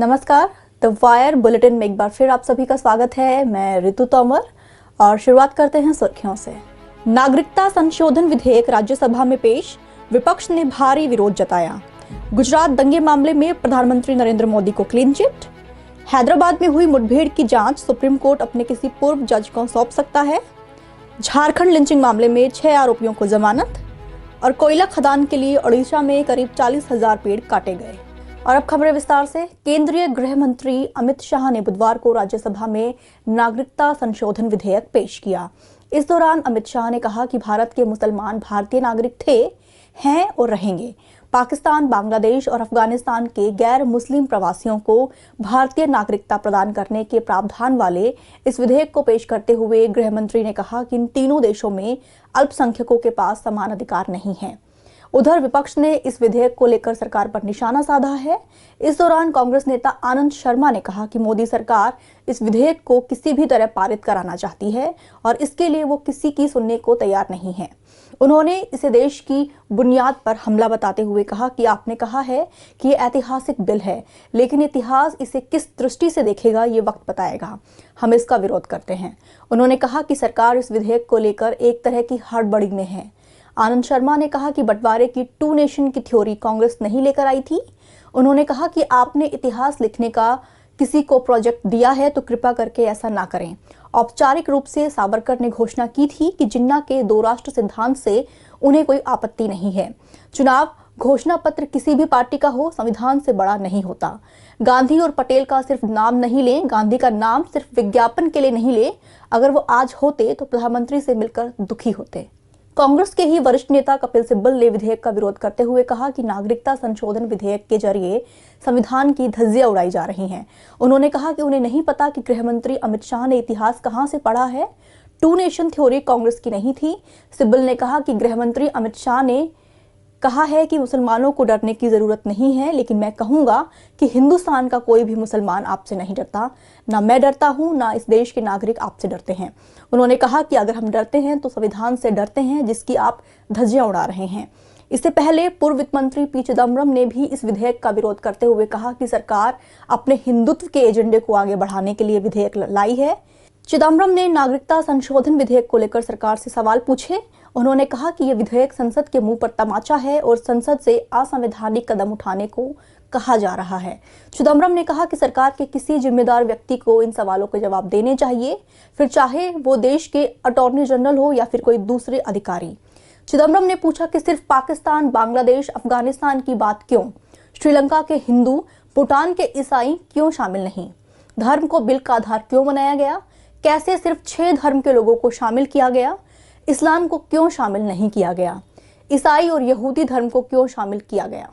नमस्कार, the wire bulletin में एक बार फिर आप सभी का स्वागत है। मैं ऋतु तोमर और शुरुआत करते हैं सुर्खियों से। नागरिकता संशोधन विधेयक राज्यसभा में पेश, विपक्ष ने भारी विरोध जताया। गुजरात दंगे मामले में प्रधानमंत्री नरेंद्र मोदी को क्लीन चिट। हैदराबाद में हुई मुठभेड़ की जांच सुप्रीम कोर्ट अपने किसी पूर्व जज को सौंप सकता है। झारखंड लिंचिंग मामले में 6 आरोपियों को जमानत। और कोयला खदान के लिए ओडिशा में करीब 40,000 पेड़ काटे गए। और अब खबरें विस्तार से। केंद्रीय गृह मंत्री अमित शाह ने बुधवार को राज्यसभा में नागरिकता संशोधन विधेयक पेश किया। इस दौरान अमित शाह ने कहा कि भारत के मुसलमान भारतीय नागरिक थे, हैं और रहेंगे। पाकिस्तान, बांग्लादेश और अफगानिस्तान के गैर मुस्लिम प्रवासियों को भारतीय नागरिकता प्रदान करने के प्रावधान वाले इस विधेयक को पेश करते हुए गृह मंत्री ने कहा कि इन तीनों देशों में अल्पसंख्यकों के पास समान अधिकार नहीं है। उधर विपक्ष ने इस विधेयक को लेकर सरकार पर निशाना साधा है। इस दौरान कांग्रेस नेता आनंद शर्मा ने कहा कि मोदी सरकार इस विधेयक को किसी भी तरह पारित कराना चाहती है और इसके लिए वो किसी की सुनने को तैयार नहीं है। उन्होंने इसे देश की बुनियाद पर हमला बताते हुए कहा कि आपने कहा है कि ये ऐतिहासिक बिल है, लेकिन इतिहास इसे किस दृष्टि से देखेगा ये वक्त बताएगा। हम इसका विरोध करते हैं। उन्होंने कहा कि सरकार इस विधेयक को लेकर एक तरह की हड़बड़ी में है। आनंद शर्मा ने कहा कि बंटवारे की 2 नेशन की थ्योरी कांग्रेस नहीं लेकर आई थी। उन्होंने कहा कि आपने इतिहास लिखने का किसी को प्रोजेक्ट दिया है तो कृपया करके ऐसा ना करें। औपचारिक रूप से सावरकर ने घोषणा की थी कि जिन्ना के 2 राष्ट्र सिद्धांत से उन्हें कोई आपत्ति नहीं है। चुनाव घोषणा पत्र किसी भी पार्टी का हो, संविधान से बड़ा नहीं होता। गांधी और पटेल का सिर्फ नाम नहीं लें, गांधी का नाम सिर्फ विज्ञापन के लिए नहीं लें। अगर वो आज होते तो प्रधानमंत्री से मिलकर दुखी होते। कांग्रेस के ही वरिष्ठ नेता कपिल सिब्बल ने विधेयक का विरोध करते हुए कहा कि नागरिकता संशोधन विधेयक के जरिए संविधान की धज्जियां उड़ाई जा रही हैं। उन्होंने कहा कि उन्हें नहीं पता कि गृह मंत्री अमित शाह ने इतिहास कहां से पढ़ा है। 2 नेशन थ्योरी कांग्रेस की नहीं थी। सिब्बल ने कहा कि गृह मंत्री अमित शाह ने कहा है कि मुसलमानों को डरने की जरूरत नहीं है, लेकिन मैं कहूंगा कि हिंदुस्तान का कोई भी मुसलमान आपसे नहीं डरता। ना मैं डरता हूं, ना इस देश के नागरिक आपसे डरते हैं। उन्होंने कहा कि अगर हम डरते हैं तो संविधान से डरते हैं जिसकी आप धज्जियां उड़ा रहे हैं। इससे पहले पूर्व वित्त मंत्री पी चिदम्बरम ने भी इस विधेयक का विरोध करते हुए कहा कि सरकार अपने हिंदुत्व के एजेंडे को आगे बढ़ाने के लिए विधेयक लाई है। चिदम्बरम ने नागरिकता संशोधन विधेयक को लेकर सरकार से सवाल पूछे। उन्होंने कहा कि यह विधेयक संसद के मुंह पर तमाचा है और संसद से असंवैधानिक कदम उठाने को कहा जा रहा है। चिदम्बरम ने कहा कि सरकार के किसी जिम्मेदार व्यक्ति को इन सवालों के जवाब देने चाहिए, फिर चाहे वो देश के अटॉर्नी जनरल हो या फिर कोई दूसरे अधिकारी। चिदम्बरम ने पूछा कि सिर्फ पाकिस्तान, बांग्लादेश, अफगानिस्तान की बात क्यों? श्रीलंका के हिंदू, भूटान के ईसाई क्यों शामिल नहीं? धर्म को बिल का आधार क्यों बनाया गया? कैसे सिर्फ 6 धर्म के लोगों को शामिल किया गया? इस्लाम को क्यों शामिल नहीं किया गया? ईसाई और यहूदी धर्म को क्यों शामिल किया गया?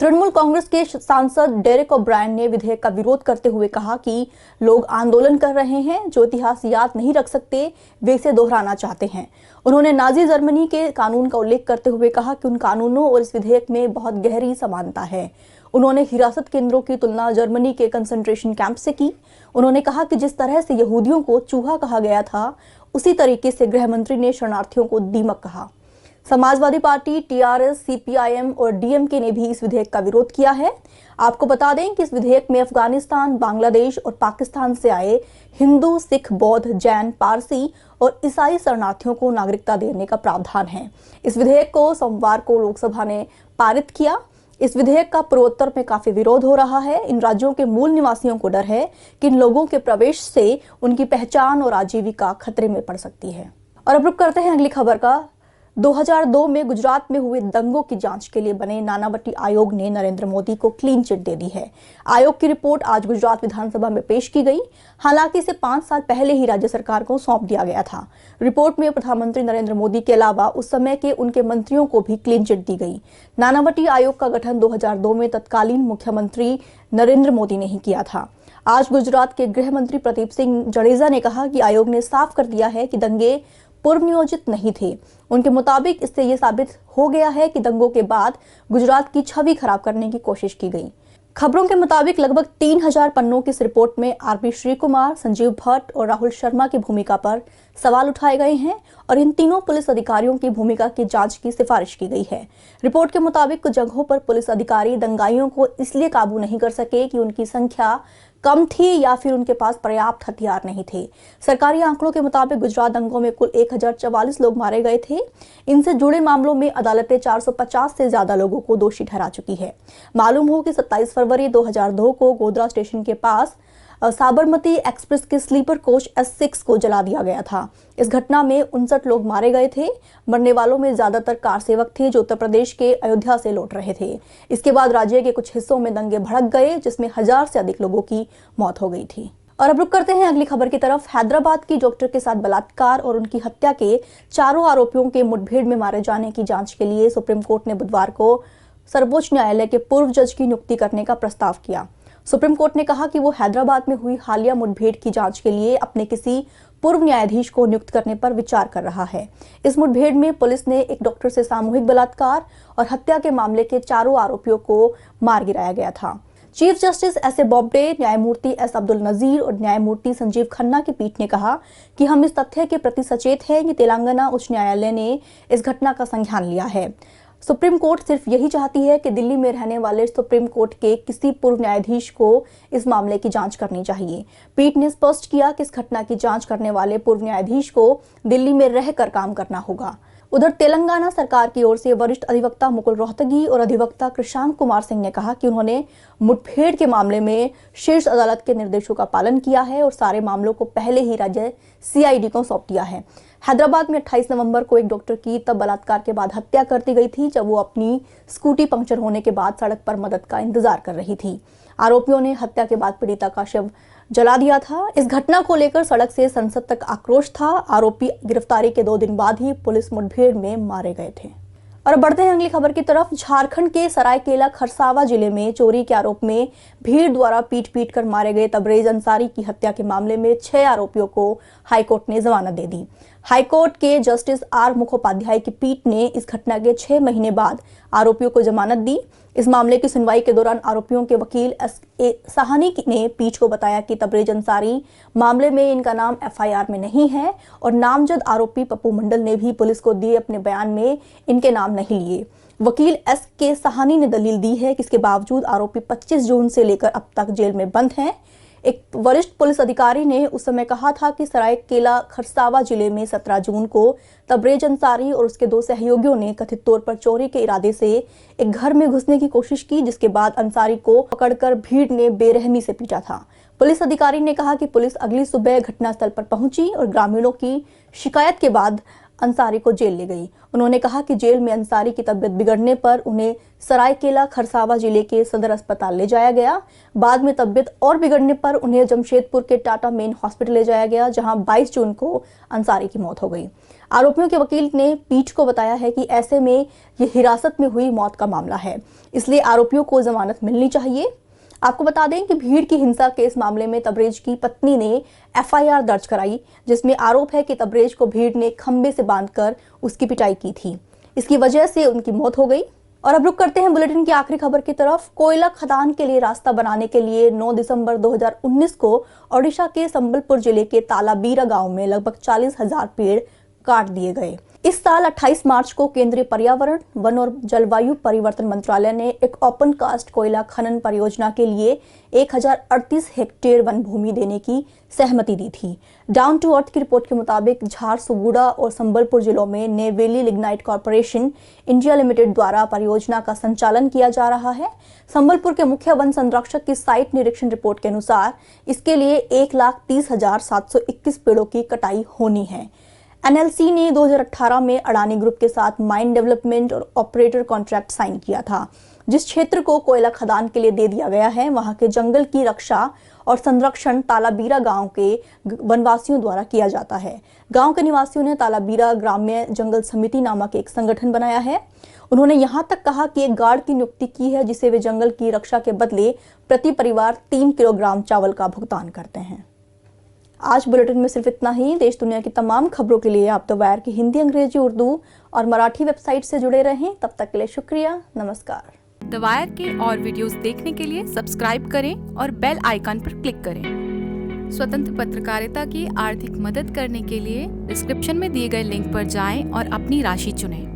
तृणमूल कांग्रेस के सांसद डेरेक ओब्रायन ने विधेयक का विरोध करते हुए कहा कि लोग आंदोलन कर रहे हैं, जो इतिहास याद नहीं रख सकते वे इसे दोहराना चाहते हैं। उन्होंने नाजी जर्मनी के कानून का उल्लेख करते हुए कहा कि उन कानूनों और इस विधेयक में बहुत गहरी समानता है। उन्होंने हिरासत केंद्रों की तुलना जर्मनी के कंसंट्रेशन कैंप से की। उन्होंने कहा कि जिस तरह से यहूदियों को चूहा कहा गया था, उसी तरीके से गृह मंत्री ने शरणार्थियों को दीमक कहा। समाजवादी पार्टी, टीआरएस, सीपीआईएम और डीएमके ने भी इस विधेयक का विरोध किया है। आपको बता दें कि इस विधेयक में अफगानिस्तान, बांग्लादेश और पाकिस्तान से आए हिंदू, सिख, बौद्ध, जैन, पारसी और ईसाई शरणार्थियों को नागरिकता देने का प्रावधान है। इस विधेयक को सोमवार को लोकसभा ने पारित किया। इस विधेयक का पूर्वोत्तर में काफी विरोध हो रहा है। इन राज्यों के मूल निवासियों को डर है कि इन लोगों के प्रवेश से उनकी पहचान और आजीविका खतरे में पड़ सकती है। और अब रुक करते हैं अगली खबर का। 2002 में गुजरात में हुए दंगों की जांच के लिए बने नानावटी आयोग ने नरेंद्र मोदी को क्लीन चिट दे दी है। आयोग की रिपोर्ट आज गुजरात विधानसभा में पेश की गई। हालांकि इसे 5 साल पहले ही राज्य सरकार को सौंप दिया गया था। रिपोर्ट में प्रधानमंत्री नरेंद्र मोदी के अलावा उस समय के उनके मंत्रियों को भी क्लीन चिट दी गई। नानावटी आयोग का गठन 2002 में तत्कालीन मुख्यमंत्री नरेंद्र मोदी ने ही किया था। आज गुजरात के गृह मंत्री प्रदीप सिंह जडेजा ने कहा कि आयोग ने साफ कर दिया है कि दंगे पूर्व नियोजित नहीं थे। उनके मुताबिक इससे ये साबित हो गया है कि दंगों के बाद गुजरात की छवि खराब करने की कोशिश की गई। खबरों के मुताबिक लगभग 3000 पन्नों की इस रिपोर्ट में आरपी श्री कुमार, संजीव भट्ट और राहुल शर्मा की भूमिका पर सवाल उठाए गए हैं और इन तीनों पुलिस अधिकारियों की भूमिका की जांच की सिफारिश की गई है। रिपोर्ट के मुताबिक कुछ जगहों पर पुलिस अधिकारी दंगाइयों को इसलिए काबू नहीं कर सके कि उनकी संख्या कम थी या फिर उनके पास पर्याप्त हथियार नहीं थे। सरकारी आंकड़ों के मुताबिक गुजरात दंगों में कुल 1044 लोग मारे गए थे। इनसे जुड़े मामलों में अदालतें 450 से ज्यादा लोगों को दोषी ठहरा चुकी है। मालूम हो कि 27 फरवरी 2002 को गोधरा स्टेशन के पास साबरमती एक्सप्रेस के स्लीपर कोच S6 को जला दिया गया था। इस घटना में 59 लोग मारे गए थे। मरने वालों में ज्यादातर कार सेवक थे जो उत्तर प्रदेश के अयोध्या से लौट रहे थे। इसके बाद राज्य के कुछ हिस्सों में दंगे भड़क गए जिसमें 1000 से अधिक लोगों की मौत हो गई थी। और अब रुक करते हैं अगली खबर की तरफ। हैदराबाद की डॉक्टर के साथ बलात्कार और उनकी हत्या के चारों आरोपियों के मुठभेड़ में मारे जाने की जांच के लिए सुप्रीम कोर्ट ने बुधवार को सर्वोच्च न्यायालय के पूर्व जज की नियुक्ति करने का प्रस्ताव किया। सुप्रीम कोर्ट ने कहा कि वो हैदराबाद में हुई हालिया मुठभेड़ की जांच के लिए अपने किसी पूर्व न्यायाधीश को नियुक्त करने पर विचार कर रहा है। इस मुठभेड़ में पुलिस ने एक डॉक्टर से सामूहिक बलात्कार और हत्या के मामले के चारों आरोपियों को मार गिराया गया था। Chief justice S.A. बोबडे, न्यायमूर्ति S. अब्दुल नजीर और न्यायमूर्ति संजीव खन्ना की पीठ ने कहा कि हम इस तथ्य के प्रति सचेत हैं कि तेलंगाना उच्च न्यायालय ने इस घटना का संज्ञान लिया है। सुप्रीम कोर्ट सिर्फ यही चाहती है कि दिल्ली में रहने वाले सुप्रीम कोर्ट के किसी पूर्व न्यायाधीश को इस मामले की जांच करनी चाहिए। पीठ ने स्पष्ट किया कि इस घटना की जांच करने वाले पूर्व न्यायाधीश को दिल्ली में रहकर काम करना होगा। उधर तेलंगाना सरकार की ओर से वरिष्ठ अधिवक्ता मुकुल रोहतगी और अधिवक्ता कृषांक कुमार सिंह ने कहा कि उन्होंने मुठभेड़ के मामले में शीर्ष अदालत के निर्देशों का पालन किया है और सारे मामलों को पहले ही राज्य CID को सौंप दिया है। हैदराबाद में 28 नवंबर को एक डॉक्टर की तब बलात्कार के बाद हत्या कर दी गई थी जब वो अपनी स्कूटी पंक्चर होने के बाद सड़क पर मदद का इंतजार कर रही थी। आरोपियों ने हत्या के बाद पीड़िता का शव जला दिया था। इस घटना को लेकर सड़क से संसद तक आक्रोश था। आरोपी गिरफ्तारी के 2 दिन बाद ही पुलिस मुठभेड़ में मारे गए थे। और बढ़ते हैं अगली खबर की तरफ। झारखंड के सरायकेला खरसावा जिले में चोरी के आरोप में भीड़ द्वारा पीट कर मारे गए तबरेज अंसारी की हत्या के मामले में 6 आरोपियों को हाईकोर्ट ने जमानत दे दी। हाईकोर्ट के जस्टिस R मुखोपाध्याय की पीठ ने इस घटना के 6 महीने बाद आरोपियों को जमानत दी। इस मामले की सुनवाई के दौरान आरोपियों के वकील S.A. साहनी ने पीठ को बताया कि तबरेज अंसारी मामले में इनका नाम FIR में नहीं है और नामजद आरोपी पप्पू मंडल ने भी पुलिस को दिए अपने बयान में इनके नाम नहीं लिए। वकील S.K. साहनी ने दलील दी है कि इसके बावजूद आरोपी 25 जून से लेकर अब तक जेल में बंद हैं। एक वरिष्ठ पुलिस अधिकारी ने उस समय कहा था कि सरायकेला खरसावा जिले में 17 जून को तबरेज अंसारी और उसके 2 सहयोगियों ने कथित तौर पर चोरी के इरादे से एक घर में घुसने की कोशिश की, जिसके बाद अंसारी को पकड़कर भीड़ ने बेरहमी से पीटा था। पुलिस अधिकारी ने कहा कि पुलिस अगली सुबह घटनास्थल पर पहुंची और ग्रामीणों की शिकायत के बाद अंसारी को जेल ले गई। उन्होंने कहा कि जेल में अंसारी की तबीयत बिगड़ने पर उन्हें सरायकेला खरसावा जिले के सदर अस्पताल ले जाया गया। बाद में तबीयत और बिगड़ने पर उन्हें जमशेदपुर के टाटा मेन हॉस्पिटल ले जाया गया, जहां 22 जून को अंसारी की मौत हो गई। आरोपियों के वकील ने पीठ को बताया है कि ऐसे में ये हिरासत में हुई मौत का मामला है, इसलिए आरोपियों को जमानत मिलनी चाहिए। आपको बता दें कि भीड़ की हिंसा के इस मामले में तबरेज की पत्नी ने FIR दर्ज कराई, जिसमें आरोप है कि तबरेज को भीड़ ने खंबे से बांधकर उसकी पिटाई की थी। इसकी वजह से उनकी मौत हो गई। और अब रुक करते हैं बुलेटिन की आखिरी खबर की तरफ। कोयला खदान के लिए रास्ता बनाने के लिए 9 दिसंबर 2019 को ओडिशा के संबलपुर जिले के तालाबीरा गांव में लगभग 40,000 पेड़ काट दिए गए। इस साल 28 मार्च को केंद्रीय पर्यावरण, वन और जलवायु परिवर्तन मंत्रालय ने एक ओपन कास्ट कोयला खनन परियोजना के लिए 1038 हेक्टेयर वन भूमि देने की सहमति दी थी। डाउन टू अर्थ की रिपोर्ट के मुताबिक झारसुगुड़ा और संबलपुर जिलों में Neyveli lignite corporation India limited द्वारा परियोजना का संचालन किया जा रहा है। संबलपुर के मुख्य वन संरक्षक की साइट निरीक्षण रिपोर्ट के अनुसार इसके लिए 1,30,721 पेड़ों की कटाई होनी है। NLC ने 2018 में अडानी ग्रुप के साथ माइन डेवलपमेंट और ऑपरेटर कॉन्ट्रैक्ट साइन किया था। जिस क्षेत्र को कोयला खदान के लिए दे दिया गया है, वहां के जंगल की रक्षा और संरक्षण तालाबीरा गांव के वनवासियों द्वारा किया जाता है। गांव के निवासियों ने तालाबीरा ग्राम्य जंगल समिति नामक एक संगठन बनाया है। उन्होंने यहां तक कहा कि एक गार्ड की नियुक्ति की है, जिसे वे जंगल की रक्षा के बदले प्रति परिवार 3 किलोग्राम चावल का भुगतान करते हैं। आज बुलेटिन में सिर्फ इतना ही। देश दुनिया की तमाम खबरों के लिए आप द वायर की हिंदी, अंग्रेजी, उर्दू और मराठी वेबसाइट से जुड़े रहें। तब तक के लिए शुक्रिया, नमस्कार। द वायर के और वीडियोस देखने के लिए सब्सक्राइब करें और बेल आइकन पर क्लिक करें। स्वतंत्र पत्रकारिता की आर्थिक मदद करने के लिए डिस्क्रिप्शन में दिए गए लिंक पर जाएं और अपनी राशि चुनें।